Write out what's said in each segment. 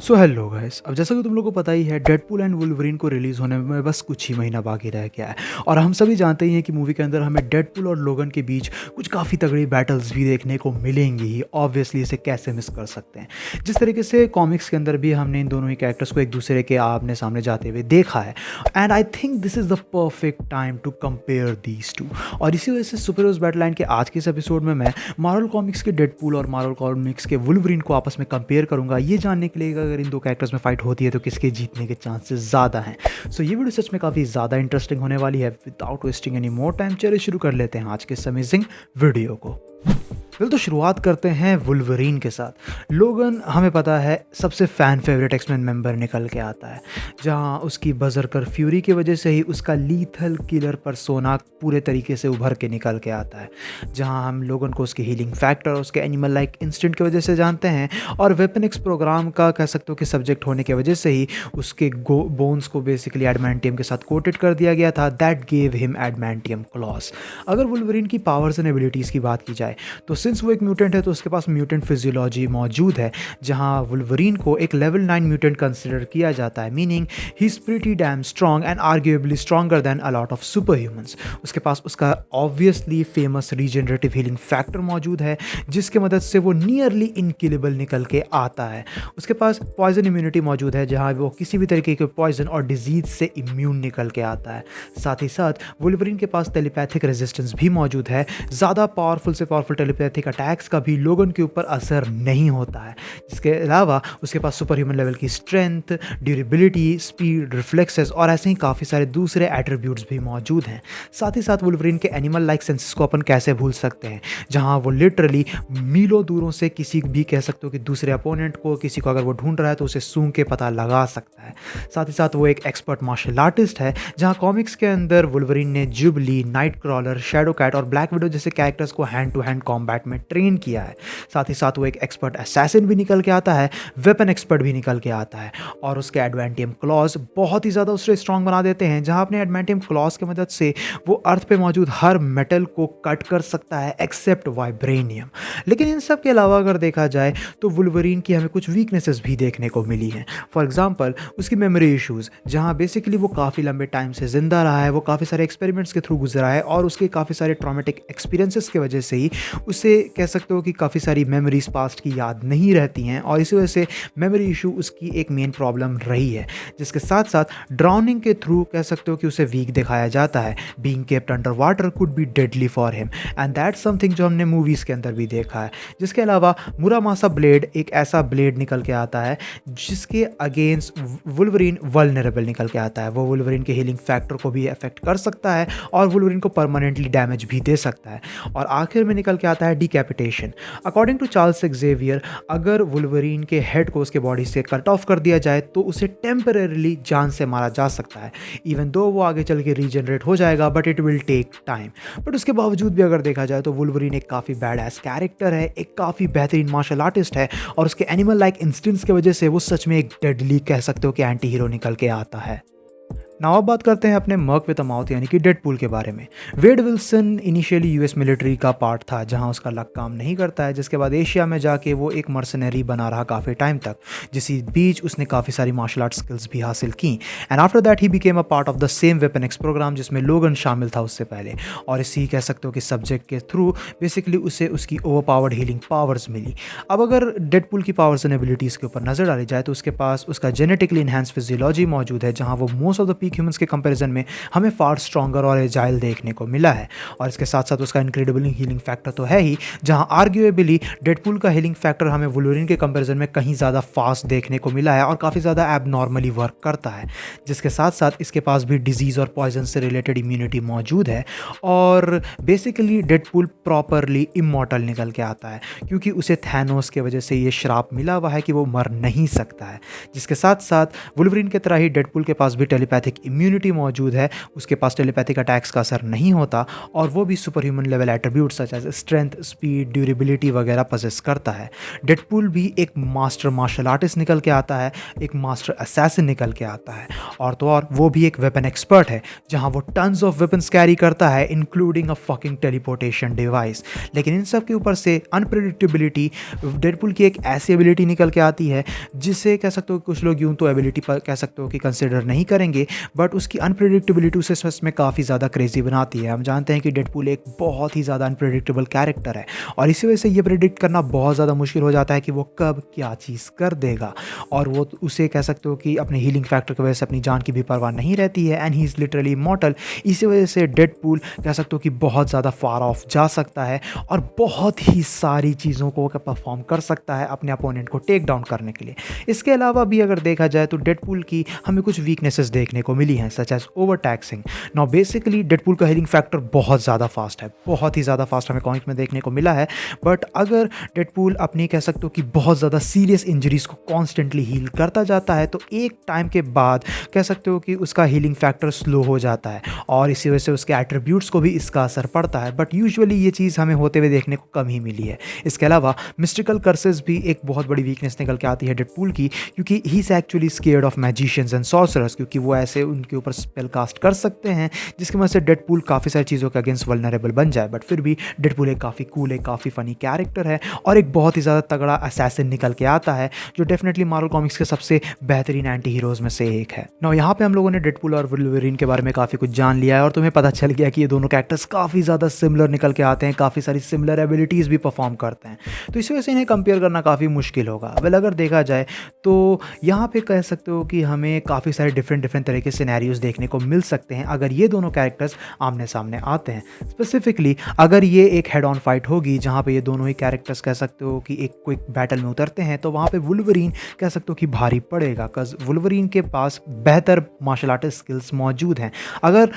So hello guys. अब जैसा कि तुम लोगों को पता ही है, डेडपूल एंड वुल्वरीन को रिलीज़ होने में बस कुछ ही महीना बाकी रह गया है। और हम सभी जानते ही हैं कि मूवी के अंदर हमें डेडपूल और लोगन के बीच कुछ काफ़ी तगड़ी बैटल्स भी देखने को मिलेंगी ही। ऑब्वियसली इसे कैसे मिस कर सकते हैं। जिस तरीके से कॉमिक्स के अंदर भी हमने इन दोनों ही कैरेक्टर्स को एक दूसरे के आमने सामने जाते हुए देखा है, and I think this is the perfect time to compare these two. और इसी वजह से सुपर हीरोज बैटल लाइन के आज के इस एपिसोड में मैं मार्वल कॉमिक्स के डेडपूल और मार्वल कॉमिक्स के वुल्वरीन को आपस में कंपेयर करूंगा, ये जानने के लिए कि अगर इन दो कैरेक्टर्स में फाइट होती है तो किसके जीतने के चांसेस ज़्यादा हैं। सो ये वीडियो सच में काफ़ी ज़्यादा इंटरेस्टिंग होने वाली है। Without wasting any more time, चलिए शुरू कर लेते हैं आज के इस अमेजिंग वीडियो को। फिर तो शुरुआत करते हैं वुल्वरीन के साथ। लोगन हमें पता है सबसे फ़ैन फेवरेट एक्समैन मेंबर निकल के आता है, जहां उसकी बजरकर फ्यूरी की वजह से ही उसका लीथल किलर पर्सोना पूरे तरीके से उभर के निकल के आता है। जहां हम लोगन को उसके हीलिंग फैक्टर और उसके एनिमल लाइक इंस्टिंक्ट की वजह से जानते हैं, और वेपन एक्स प्रोग्राम का कह सकते हो कि सब्जेक्ट होने की वजह से ही उसके बोन्स को बेसिकली एडमेंटियम के साथ कोटेड कर दिया गया था। That gave him adamantium claws. अगर वुल्वरीन की पावर्स एंड एबिलिटीज़ की बात की जाए तो सिंस वो एक म्यूटेंट है तो उसके पास म्यूटेंट फिजियोलॉजी मौजूद है, जहां वुल्वरीन को एक लेवल 9 म्यूटेंट कंसिडर किया जाता है, meaning he is pretty dam strong and arguably stronger than a lot of super humans. उसके पास उसका obviously famous regenerative healing factor मौजूद है, जिसकी मदद से वो नियरली इनकिलेबल निकल के आता है। उसके पास पॉइजन इम्यूनिटी मौजूद है, जहां वो किसी भी तरीके के पॉइजन और डिजीज से इम्यून निकल के आता है। साथ ही साथ वुल्वरीन के पास टेलीपैथिक रेजिस्टेंस भी मौजूद है। ज़्यादा पावरफुल से पावरफुल टेलीपैथिक अटैक्स का भी लोगन के ऊपर असर नहीं होता है। इसके अलावा उसके पास सुपर ह्यूमन लेवल की स्ट्रेंथ, ड्यूरेबिलिटी, स्पीड, रिफ्लेक्सेस और ऐसे ही काफ़ी सारे दूसरे एट्रीब्यूट्स भी मौजूद हैं। साथ ही साथ वुल्वरीन के एनिमल लाइक सेंसेस को अपन कैसे भूल सकते हैं, जहां वो लिटरली मीलों दूरों से किसी भी कह सकते हो कि दूसरे अपोनेंट को, किसी को अगर वो ढूंढ रहा है तो उसे सूंघ के पता लगा सकता है। साथ ही साथ वो एक एक्सपर्ट मार्शल आर्टिस्ट है, जहां कॉमिक्स के अंदर वुल्वरीन ने Jubilee, Nightcrawler, Shadowcat और ब्लैक विडो जैसे कैरेक्टर्स को हैंड टू हैंड कॉम्बैट में ट्रेन किया है। साथ ही साथ वो एक एक्सपर्ट असैसिन भी निकल के आता है, वेपन एक्सपर्ट भी निकल के आता है, और उसके एडवेंटियम क्लॉज बहुत ही ज़्यादा उसे स्ट्रॉन्ग बना देते हैं, जहां अपने एडवेंटियम क्लॉज की मदद से वो अर्थ पे मौजूद हर मेटल को कट कर सकता है एक्सेप्ट वाइब्रेनियम। लेकिन इन सब के अलावा अगर देखा जाए तो वुल्वरीन की हमें कुछ वीकनेसेस भी देखने को मिली हैं। फॉर एग्जाम्पल उसकी मेमोरी इशूज़, जहाँ बेसिकली वो काफ़ी लंबे टाइम से ज़िंदा रहा है, वो काफ़ी सारे एक्सपेरिमेंट्स के थ्रू गुजरा है, और उसके काफ़ी सारे ट्रॉमेटिक एक्सपीरियंसेस की वजह से ही उसे कह सकते हो कि काफ़ी सारी मेमोरीज पास्ट की याद नहीं रहती हैं, और इसी वजह से मेमोरी इशू उसकी एक मेन प्रॉब्लम रही है। जिसके साथ साथ ड्राउनिंग के थ्रू कह सकते हो कि उसे वीक दिखाया जाता है। Being kept under water could be deadly for him, and that's something जो हमने मूवीज़ के अंदर भी देखा है। जिसके अलावा मुरामासा ब्लेड एक ऐसा ब्लेड निकल के आता है जिसके अगेंस्ट वुल्वरीन वल्नरेबल निकल के आता है। वो वुल्वरीन के हीलिंग फैक्टर को भी अफेक्ट कर सकता है और वुल्वरीन को परमानेंटली डैमेज भी दे सकता है। और आखिर में निकल के आता है decapitation. According to Charles Xavier, अगर वुल्वरीन के हेड को उसके बॉडी से कट ऑफ कर दिया जाए तो उसे टेम्परेरीली जान से मारा जा सकता है। इवन दो वो आगे चल के रीजनरेट हो जाएगा, but it will take time. But उसके बावजूद भी अगर देखा जाए तो वुल्वरीन एक काफ़ी बैड एस कैरेक्टर है, एक काफ़ी बेहतरीन मार्शल आर्टिस्ट है, और उसके एनिमल लाइक इंस्टिंक्ट्स की वजह से वो सच में एक डेडली कह सकते हो कि एंटी हीरो निकल के आता है। नाउ अब बात करते हैं अपने मर्क विद अ माउथ यानी कि डेडपूल के बारे में। Wade Wilson initially US military का पार्ट था, जहां उसका लक काम नहीं करता है, जिसके बाद एशिया में जाके वो एक मर्सनरी बना रहा काफ़ी टाइम तक, जिसी बीच उसने काफ़ी सारी मार्शल आर्ट स्किल्स भी हासिल की। And after that he became a part of the same weapon X program, जिसमें लोगन शामिल था उससे पहले, और इसी कह सकते हो कि सब्जेक्ट के थ्रू बेसिकली उसे उसकी ओवरपावर्ड हीलिंग पावर्स मिली। अब अगर डेडपूल की पावर्स एंड एबिलिटीज़ के ऊपर नजर डाली जाए तो उसके पास उसका जेनेटिकली इनहैंस फिजियोलॉजी मौजूद है, जहाँ वो most of the peak humans के कंपैरिजन में हमें फार स्ट्रॉन्गर और एजाइल देखने को मिला है। और इसके साथ साथ उसका इनक्रेडिबल हीलिंग फैक्टर तो है ही, जहां आर्ग्यूएबली डेडपूल का हीलिंग फैक्टर हमें वुल्वरीन के कंपैरिजन में कहीं ज़्यादा फास्ट देखने को मिला है और काफ़ी ज़्यादा एबनॉर्मली वर्क करता है। जिसके साथ साथ इसके पास भी डिजीज़ और पॉइजन से रिलेटेड इम्यूनिटी मौजूद है, और बेसिकली डेडपूल प्रॉपरली इमॉर्टल निकल के आता है, क्योंकि उसे थैनोस के वजह से ये श्राप मिला हुआ है कि वो मर नहीं सकता है। जिसके साथ साथ वुल्वरीन की तरह ही डेडपूल के पास भी टेलीपैथिक एक इम्यूनिटी मौजूद है, उसके पास टेलीपैथिक अटैक्स का असर नहीं होता और वो भी super human level attributes such as strength, speed, durability वगैरह पजेस करता है। डेडपूल भी एक मास्टर मार्शल आर्टिस्ट निकल के आता है, एक मास्टर असैसिन निकल के आता है, और तो और वो भी एक वेपन एक्सपर्ट है, जहां वो टन्स ऑफ वेपन्स कैरी करता है including a fucking teleportation device. लेकिन इन सब के ऊपर से अनप्रेडिक्टेबिलिटी, डेडपूल की एक ऐसी एबिलिटी निकल के आती है जिसे कह सकते हो कुछ लोग यूं तो एबिलिटी पर कह सकते हो कि कंसिडर नहीं करेंगे, बट उसकी अनप्रेडिक्टेबिलिटी उसे सच में काफ़ी ज़्यादा क्रेजी बनाती है। हम जानते हैं कि डेडपूल एक बहुत ही ज़्यादा अनप्रेडिक्टेबल कैरेक्टर है और इसी वजह से ये प्रेडिक्ट करना बहुत ज़्यादा मुश्किल हो जाता है कि वो कब क्या चीज़ कर देगा, और वो उसे कह सकते हो कि अपने हीलिंग फैक्टर की वजह से अपनी जान की भी परवाह नहीं रहती है, and he is literally immortal. इसी वजह से डेडपूल कह सकते हो कि बहुत ज़्यादा फार ऑफ जा सकता है और बहुत ही सारी चीज़ों को परफॉर्म कर सकता है अपने अपोनेंट को टेक डाउन करने के लिए। इसके अलावा भी अगर देखा जाए तो डेडपूल की हमें कुछ वीकनेसेस देखने को मिली हैं, such as over taxing. Now basically Deadpool का हीलिंग फैक्टर बहुत ज़्यादा फास्ट है, बहुत ही ज़्यादा फास्ट हमें कॉमिक्स में देखने को मिला है, बट अगर डेडपूल अपनी कह सकते हो कि बहुत ज़्यादा सीरियस इंजरीज को कॉन्स्टेंटली हील करता जाता है तो एक टाइम के बाद कह सकते हो कि उसका हीलिंग फैक्टर स्लो हो जाता है और इसी वजह से उसके एट्रीब्यूट्स को भी इसका असर पड़ता है, बट यूजुअली ये चीज़ हमें होते हुए देखने को कम ही मिली है। इसके अलावा मिस्टिकल कर्सेस भी एक बहुत बड़ी वीकनेस निकल के आती है डेडपूल की, क्योंकि he is actually scared of magicians and sorcerers, क्योंकि वो ऐसे उनके ऊपर स्पेल कास्ट कर सकते हैं जिसकी वजह से डेडपूल काफ़ी सारी चीज़ों के अगेंस्ट वल्नरेबल बन जाए। बट फिर भी डेडपूल एक काफ़ी कूल, एक काफ़ी फनी कैरेक्टर है और एक बहुत ही ज़्यादा तगड़ा असैसिन निकल के आता है, जो डेफिनेटली मार्वल कॉमिक्स के सबसे बेहतरीन एंटी हीरोज़ में से एक है। नाउ यहाँ पे हम लोगों ने डेडपूल और वुल्वरीन के बारे में काफ़ी कुछ जान लिया है और तुम्हें पता चल गया कि ये दोनों कैरेक्टर्स काफ़ी ज़्यादा सिमिलर निकल के आते हैं, काफ़ी सारी सिमिलर एबिलिटीज़ भी परफॉर्म करते हैं, तो इस वजह से इन्हें कंपेयर करना काफ़ी मुश्किल होगा। वेल अगर देखा जाए तो यहाँ पे कह सकते हो कि हमें काफ़ी सारे डिफरेंट तरह के सिनेरियोज देखने को मिल सकते हैं अगर ये दोनों कैरेक्टर्स आमने सामने आते हैं। स्पेसिफिकली अगर ये एक हेड ऑन फाइट होगी जहाँ पे ये दोनों ही कैरेक्टर्स कह सकते हो कि एक क्विक बैटल में उतरते हैं, तो वहाँ पे वुल्वरीन कह सकते हो कि भारी पड़ेगा, बिकॉज वुल्वरीन के पास बेहतर मार्शल आर्टिस्ट स्किल्स मौजूद हैं। अगर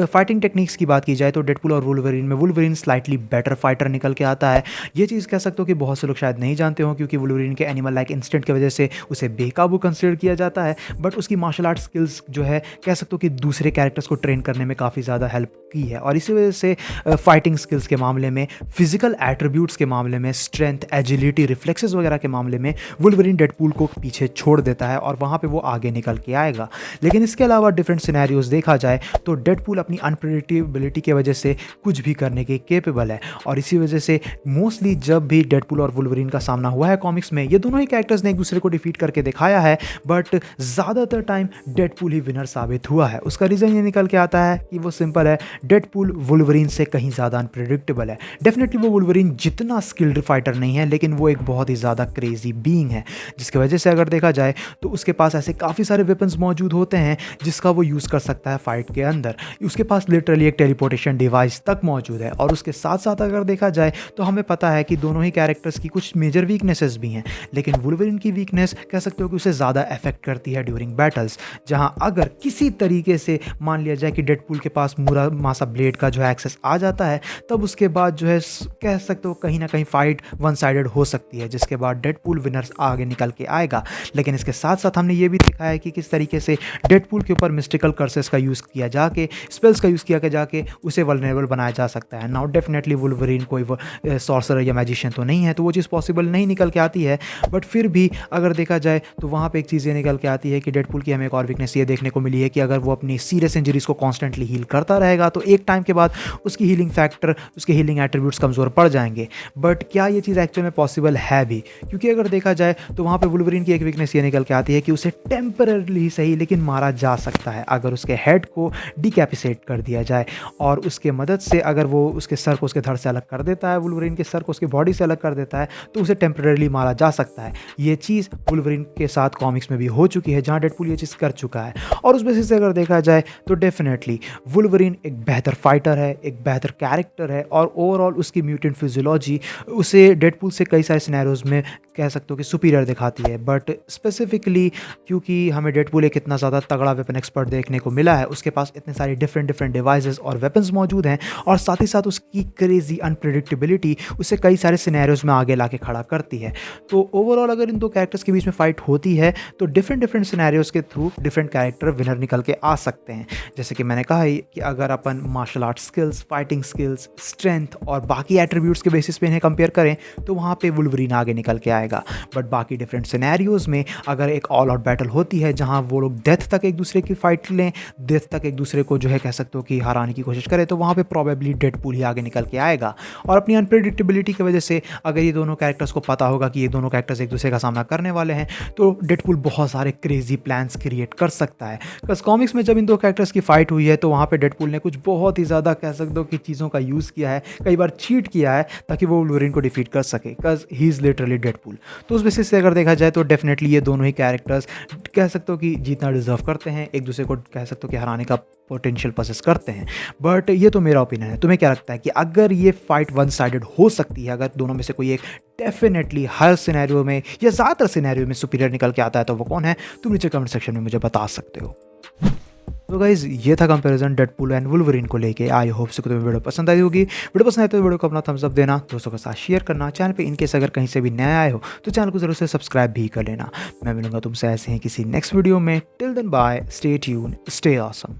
फाइटिंग टेक्निक्स की बात की जाए तो डेडपूल और वुल्वरीन में वुल्वरीन स्लाइटली बेटर फाइटर निकल के आता है। ये चीज़ कह सकते हो कि बहुत से लोग शायद नहीं जानते हो, क्योंकि वुल्वरीन के एनिमल लाइक इंस्टिंक्ट की वजह से उसे बेकाबू कंसिडर किया जाता है, बट उसकी मार्शल आर्ट स्किल्स जो है कह सकते हो कि दूसरे कैरेक्टर्स को ट्रेन करने में काफ़ी ज़्यादा हेल्प की है, और इसी वजह से फाइटिंग स्किल्स के मामले में, फिजिकल एट्रीब्यूट्स के मामले में, स्ट्रेंथ, एजिलिटी, रिफ्लेक्सेस वगैरह के मामले में वुल्वरीन डेडपूल को पीछे छोड़ देता है और वहाँ पर वो आगे निकल के आएगा। लेकिन इसके अलावा डिफरेंट सिनेरियोज देखा जाए तो डेडपूल अपनी अनप्रेडिक्टेबिलिटी की वजह से कुछ भी करने के केपेबल है, और इसी वजह से मोस्टली जब भी डेडपूल और वुल्वरीन का सामना हुआ है कॉमिक्स में, ये दोनों ही कैरेक्टर्स ने एक दूसरे को डिफीट करके दिखाया है, बट ज़्यादातर टाइम डेडपूल ही विनर साबित हुआ है। उसका रीज़न ये निकल के आता है कि वो सिंपल है, डेडपूल वुल्वरीन से कहीं ज़्यादा अनप्रेडिक्टेबल है। डेफिनेटली वो वुल्वरीन जितना स्किल्ड फाइटर नहीं है, लेकिन वो एक बहुत ही ज़्यादा क्रेजी बीइंग है, जिसकी वजह से अगर देखा जाए तो उसके पास ऐसे काफ़ी सारे वेपन्स मौजूद होते हैं जिसका वो यूज़ कर सकता है फाइट के अंदर। उसके पास लिटरली एक टेलीपोर्टेशन डिवाइस तक मौजूद है, और उसके साथ साथ अगर देखा जाए तो हमें पता है कि दोनों ही कैरेक्टर्स की कुछ मेजर वीकनेसेस भी हैं, लेकिन वुल्वरीन की वीकनेस कह सकते हो कि उसे ज़्यादा अफेक्ट करती है ड्यूरिंग बैटल्स, जहां अगर किसी तरीके से मान लिया जाए कि डेडपूल के पास मुरा मासा ब्लेड का जो है एक्सेस आ जाता है, तब उसके बाद जो है कह सकते हो कहीं ना कहीं फाइट वन साइडेड हो सकती है, जिसके बाद डेडपूल विनर्स आगे निकल के आएगा। लेकिन इसके साथ साथ हमने ये भी देखा है कि किस तरीके से डेडपूल के ऊपर मिस्टिकल कर्सेस का यूज़ किया जाके, स्पेल्स का यूज़ किया के जाके उसे वल्नरेबल बनाया जा सकता है। नाउ डेफिनेटली वुल्वरीन कोई सॉर्सरर या मैजिशियन तो नहीं है, तो वो चीज़ पॉसिबल नहीं निकल के आती है, बट फिर भी अगर देखा जाए तो वहाँ पे एक चीज़ ये निकल के आती है कि डेडपूल की हमें एक और वीकनेस ये देखने को मिली है कि अगर वो अपनी सीरियस इंजरीज़ को कॉन्स्टेंटली हील करता रहेगा तो एक टाइम के बाद उसकी हीलिंग फैक्टर, उसके हीलिंग एट्रीब्यूट्स कमज़ोर पड़ जाएंगे। बट क्या ये चीज़ एक्चुअल में पॉसिबल है भी? क्योंकि अगर देखा जाए तो वहाँ पे वुल्वरीन की एक वीकनेस ये निकल के आती है कि उसे टेम्पररी सही लेकिन मारा जा सकता है अगर उसके हेड को डिकैपिसेट कर दिया जाए, और उसके मदद से अगर वो उसके सर को उसके धड़ से अलग कर देता है, वुल्वरीन के सर को उसकी बॉडी से अलग कर देता है, तो उसे टेम्पररी मारा जा सकता है। ये चीज़ वुल्वरीन के साथ कॉमिक्स में भी हो चुकी है, जहाँ डेडपूल ये चीज़ कर चुका है, और उस बेसिस से अगर देखा जाए तो डेफिनेटली वुल्वरीन एक बेहतर फाइटर है, एक बेहतर कैरेक्टर है, और ओवरऑल उसकी म्यूटेंट फिजियोलॉजी उसे डेडपूल से कई सारे सिनेरियोज में कह सकते हो कि सुपीरियर दिखाती है। बट स्पेसिफिकली क्योंकि हमें डेडपूल एक इतना ज़्यादा तगड़ा वेपन एक्सपर्ट देखने को मिला है, उसके पास इतने सारे डिफरेंट डिवाइसेस और वेपन्स मौजूद हैं, और साथ ही साथ उसकी क्रेजी अनप्रेडिक्टेबिलिटी उसे कई सारे सिनेरियोज में आगे ला के खड़ा करती है। तो ओवरऑल अगर इन दो कैरेक्टर्स के बीच में फाइट होती है तो डिफरेंट सिनेरियोज के थ्रू डिफरेंट कैरेक्टर विनर निकल के आ सकते हैं। जैसे कि मैंने कहा ही कि अगर अपन martial art skills, fighting skills, strength और बाकी एट्रीब्यूट्स के बेसिस पे इन्हें कंपेयर करें तो वहाँ पे वुल्वरीन आगे निकल के आएगा। बट बाकी डिफरेंट सिनेरियोज़ में अगर एक ऑल आउट बैटल होती है जहाँ वो लोग डेथ तक एक दूसरे की फाइट लें, डेथ तक एक दूसरे को जो है कह सकते हो कि हराने की कोशिश करें, तो वहाँ पे प्रोबेबली डेडपूल ही आगे निकल के आएगा। और अपनी अनप्रेडिक्टेबिलिटी की वजह से अगर ये दोनों कैरेक्टर्स को पता होगा कि ये दोनों कैरेक्टर्स एक दूसरे का सामना करने वाले हैं, तो डेडपूल बहुत सारे क्रेजी प्लान्स क्रिएट कर सकता है। बिकॉज कॉमिक्स में जब इन दो कैरेक्टर्स की फाइट हुई है तो वहाँ पे डेडपूल ने कुछ बहुत ही ज़्यादा कह सकते हो कि चीज़ों का यूज़ किया है, कई बार चीट किया है ताकि वो वुल्वरीन को डिफीट कर सके, because he is literally Deadpool. तो उस बेसिस से अगर देखा जाए तो डेफिनेटली ये दोनों ही कैरेक्टर्स कह सकते हो कि जीतना डिजर्व करते हैं, एक दूसरे को कह सकते हो कि हराने का पोटेंशियल पोसेस करते हैं। बट ये तो मेरा ओपिनियन है। तुम्हें क्या लगता है कि अगर ये फाइट वन साइडेड हो सकती है, अगर दोनों में से कोई एक डेफिनेटली हर सिनेरियो में या ज़्यादातर सिनेरियो में सुपीरियर निकल के आता है, तो वो कौन है? तुम नीचे कमेंट सेक्शन में मुझे बता सकते हो। तो गाइज ये था कंपैरिजन डेडपूल एंड वुल्वरीन को लेके। आई होप से तुम्हें वीडियो पसंद आई होगी। वीडियो पसंद आए तो वीडियो को अपना थम्स अप देना, दोस्तों के साथ शेयर करना, चैनल पे इनकेस अगर कहीं से भी नए आए हो तो चैनल को जरूर से सब्सक्राइब भी कर लेना। मैं मिलूंगा तुमसे ऐसे ही किसी नेक्स्ट वीडियो में। Till then bye, stay tune, stay awesome.